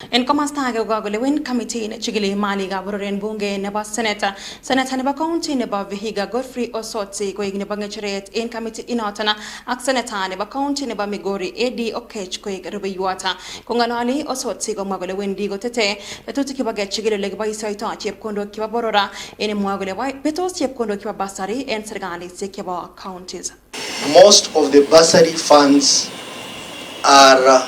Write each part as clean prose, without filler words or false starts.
En komastage gogolewin committee ne chigili maliga bororen bunge nebo senator nebo county nebo Vihiga Godfrey Osotsi koig nebo ngecheret en committee inotana ak senator nebo county nebo Migori AD Okech koig rubeiwata kongalali Osotsi komwa kole wendi kotete tetutik kibo chigili le kiboisioito chepkondok kibo borora en mwa kole betos chepkondok kibo basari en serkalisiek kibo counties. Most of the bursary funds are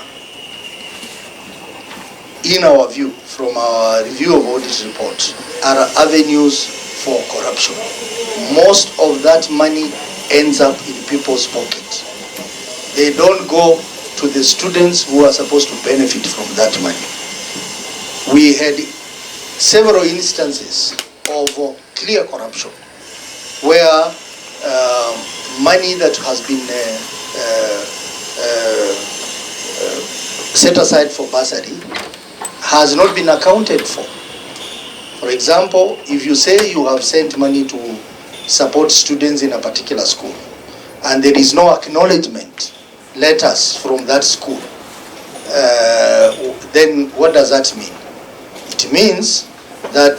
in our view, from our review of audit report, are avenues for corruption. Most of that money ends up in people's pocket. They don't go to the students who are supposed to benefit from that money. We had several instances of clear corruption where money that has been set aside for bursary has not been accounted for. For example, if you say you have sent money to support students in a particular school and there is no acknowledgement letters from that school, then what does that mean? It means that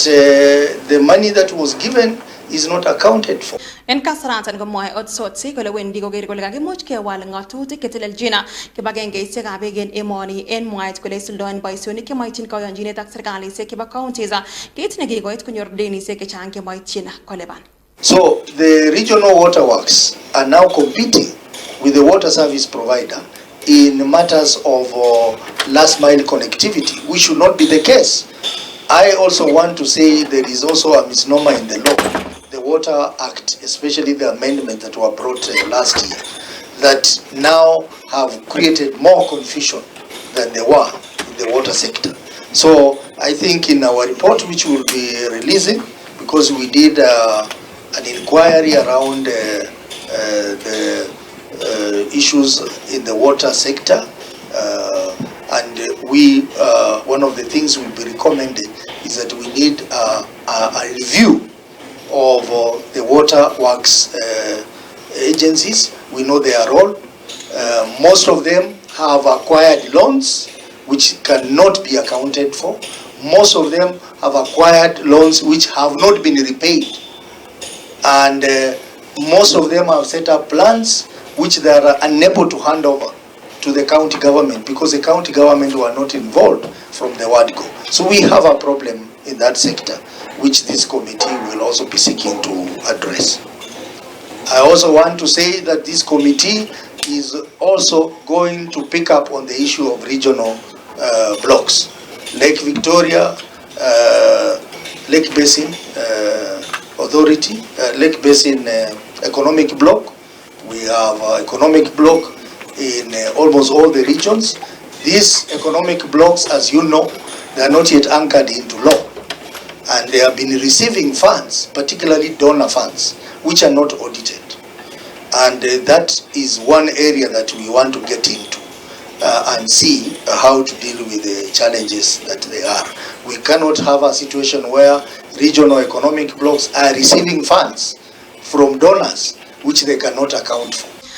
the money that was given is not accounted for. En kasaratan ko moy Osotsi kole wendi koger kole kakimuch kewal ngatutik keteleljina kibagengeisiek ab egen emoni en mwaet kole isuldoen boisionik kemoityin koyonjinet ak serkalisiek kibo counties kit nekikoit konyor denisiek chechang kemoityin kolipan. So the regional water works are now competing with the water service provider in matters of last mile connectivity, which should not be the case. I also want to say there is also a misnomer in the law. The Water Act, especially the amendments that were brought last year, that now have created more confusion than there were in the water sector. So I think in our report, which we'll be releasing, because we did an inquiry around the issues in the water sector, and we one of the things we'll be recommending is that we need a review of the water works agencies. We know their role. Most of them have acquired loans which cannot be accounted for. Most of them have acquired loans which have not been repaid. And most of them have set up plans which they are unable to hand over to the county government because the county government were not involved from the word go. So we have a problem in that sector, which this committee will also be seeking to address. I also want to say that this committee is also going to pick up on the issue of regional blocks. Lake Victoria, Lake Basin Authority, Lake Basin Economic Block. We have economic block in almost all the regions. These economic blocks, as you know, they are not yet anchored into law. And they have been receiving funds, particularly donor funds, which are not audited. And that is one area that we want to get into and see how to deal with the challenges that they are. We cannot have a situation where regional economic blocks are receiving funds from donors which they cannot account for.